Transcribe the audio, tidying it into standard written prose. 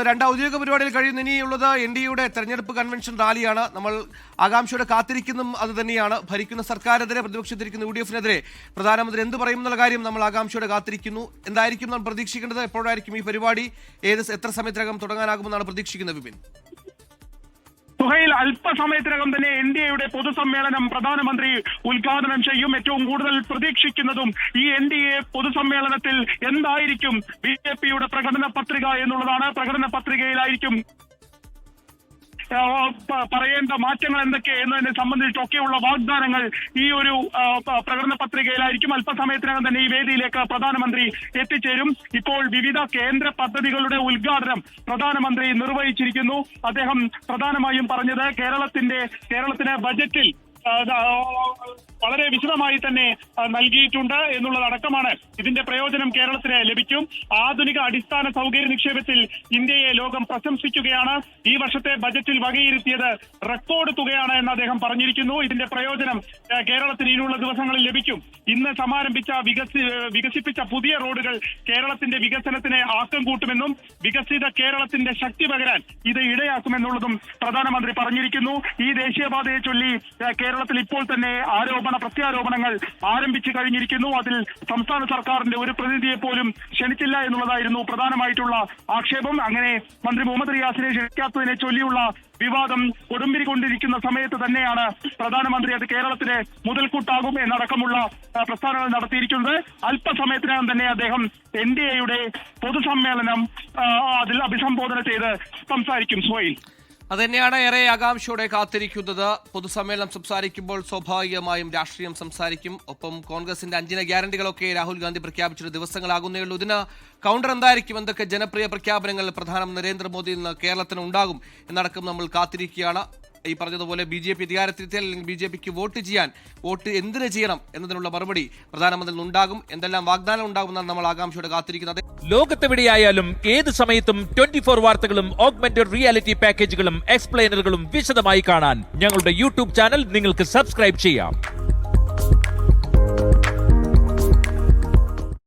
രണ്ട് ഔദ്യോഗിക പരിപാടിയിൽ കഴിയുന്ന ഇനിയുള്ളത് NDAയുടെ തെരഞ്ഞെടുപ്പ് കൺവെൻഷൻ റാലിയാണ്. നമ്മൾ ആകാംക്ഷയോടെ കാത്തിരിക്കുന്നതും അത് തന്നെയാണ്. ഭരിക്കുന്ന സർക്കാരിനെതിരെ, പ്രതിപക്ഷത്തിരിക്കുന്ന UDF-നെതിരെ പ്രധാനമന്ത്രി എന്ത് പറയും എന്നുള്ള കാര്യം നമ്മൾ ആകാംക്ഷയോടെ കാത്തിരിക്കുന്നു. എന്തായിരിക്കും നമ്മൾ പ്രതീക്ഷിക്കേണ്ടത്? എപ്പോഴായിരിക്കും ഈ പരിപാടി? എത്ര സമയത്തിനകം തുടങ്ങാനാകുമെന്നാണ് പ്രതീക്ഷിക്കുന്നത് വിപിൻ? സുഹൈൽ, അല്പസമയത്തിനകം തന്നെ NDAയുടെ പൊതുസമ്മേളനം പ്രധാനമന്ത്രി ഉദ്ഘാടനം ചെയ്യും. ഏറ്റവും കൂടുതൽ പ്രതീക്ഷിക്കുന്നതും ഈ NDA പൊതുസമ്മേളനത്തിൽ എന്തായിരിക്കും BJPയുടെ പ്രകടന പത്രിക എന്നുള്ളതാണ്. പ്രകടന പത്രികയിലായിരിക്കും പറയേണ്ട മാറ്റങ്ങൾ എന്തൊക്കെ എന്നതിനെ സംബന്ധിച്ചൊക്കെയുള്ള വാഗ്ദാനങ്ങൾ ഈ ഒരു പ്രകടന പത്രികയിലായിരിക്കും. അല്പസമയത്തിനകം തന്നെ ഈ വേദിയിലേക്ക് പ്രധാനമന്ത്രി എത്തിച്ചേരും. ഇപ്പോൾ വിവിധ കേന്ദ്ര പദ്ധതികളുടെ ഉദ്ഘാടനം പ്രധാനമന്ത്രി നിർവഹിച്ചിരിക്കുന്നു. അദ്ദേഹം പ്രധാനമായും പറഞ്ഞത് കേരളത്തിന് ബജറ്റിൽ വളരെ വിശദമായി തന്നെ നൽകിയിട്ടുണ്ട് എന്നുള്ളതടക്കമാണ്. ഇതിന്റെ പ്രയോജനം കേരളത്തിന് ലഭിക്കും. ആധുനിക അടിസ്ഥാന സൗകര്യ നിക്ഷേപത്തിൽ ഇന്ത്യയെ ലോകം പ്രശംസിക്കുകയാണ്. ഈ വർഷത്തെ ബജറ്റിൽ വകയിരുത്തിയത് റെക്കോർഡ് തുകയാണ് എന്ന് അദ്ദേഹം പറഞ്ഞിരിക്കുന്നു. ഇതിന്റെ പ്രയോജനം കേരളത്തിന് ഇനിയുള്ള ദിവസങ്ങളിൽ ലഭിക്കും. ഇന്ന് സമാരംഭിച്ച വികസിപ്പിച്ച പുതിയ റോഡുകൾ കേരളത്തിന്റെ വികസനത്തിന് ആക്കം കൂട്ടുമെന്നും വികസിത കേരളത്തിന്റെ ശക്തി പകരാൻ ഇത് ഇടയാക്കുമെന്നുള്ളതും പ്രധാനമന്ത്രി പറഞ്ഞിരിക്കുന്നു. ഈ ദേശീയപാതയെ ചൊല്ലി കേരളത്തിൽ ഇപ്പോൾ തന്നെ പ്രത്യാരോപണങ്ങൾ ആരംഭിച്ചു കഴിഞ്ഞിരിക്കുന്നു. അതിൽ സംസ്ഥാന സർക്കാരിന്റെ ഒരു പ്രതിനിധിയെ പോലും ക്ഷണിച്ചില്ല എന്നുള്ളതായിരുന്നു പ്രധാനമായിട്ടുള്ള ആക്ഷേപം. അങ്ങനെ മന്ത്രി മുഹമ്മദ് റിയാസിനെ ക്ഷണിക്കാത്തതിനെ ചൊല്ലിയുള്ള വിവാദം കൊടുമ്പിരിക്കൊണ്ടിരിക്കുന്ന സമയത്ത് തന്നെയാണ് പ്രധാനമന്ത്രി അത് കേരളത്തിന് മുതൽക്കൂട്ടാകും എന്നടക്കമുള്ള പ്രസ്താവനകൾ നടത്തിയിരിക്കുന്നത്. അല്പസമയത്തിനകം തന്നെ അദ്ദേഹം NDAയുടെ പൊതുസമ്മേളനം അതിൽ അഭിസംബോധന ചെയ്ത് സംസാരിക്കും. സുഹൈൽ, അതുതന്നെയാണ് ഏറെ ആകാംക്ഷയോടെ കാത്തിരിക്കുന്നത്. പൊതുസമ്മേളനം സംസാരിക്കുമ്പോൾ സ്വാഭാവികമായും രാഷ്ട്രീയം സംസാരിക്കും. ഒപ്പം കോൺഗ്രസിന്റെ 5 ഗ്യാരണ്ടികളൊക്കെ രാഹുൽ ഗാന്ധി പ്രഖ്യാപിച്ചിട്ട് ദിവസങ്ങളാകുന്നേയുള്ളൂ. ഇതിന് കൗണ്ടർ എന്തായിരിക്കും? എന്തൊക്കെ ജനപ്രിയ പ്രഖ്യാപനങ്ങൾ പ്രധാനമന്ത്രി നരേന്ദ്രമോദിയിൽ നിന്ന് കേരളത്തിന് ഉണ്ടാകും എന്നടക്കം നമ്മൾ കാത്തിരിക്കുകയാണ്. ഈ പറഞ്ഞതുപോലെ BJP അധികാരത്തിലെത്തിയാൽ അല്ലെങ്കിൽ BJPക്ക് വോട്ട് എന്തിനു ചെയ്യണം എന്നതിനുള്ള മറുപടി പ്രധാനമന്ത്രി ഉണ്ടാകും. എന്തെല്ലാം വാഗ്ദാനം ഉണ്ടാകുമെന്നാണ് നമ്മൾ ആകാംക്ഷയോടെ കാത്തിരിക്കുന്നത്. ലോകത്തെവിടെയായാലും ഏത് സമയത്തും 24 വാർത്തകളും ഓഗ്മെന്റഡ് റിയാലിറ്റി പാക്കേജുകളും എക്സ്പ്ലെയിനറുകളും വിശദമായി കാണാൻ ഞങ്ങളുടെ YouTube ചാനൽ നിങ്ങൾക്ക് സബ്സ്ക്രൈബ് ചെയ്യാം.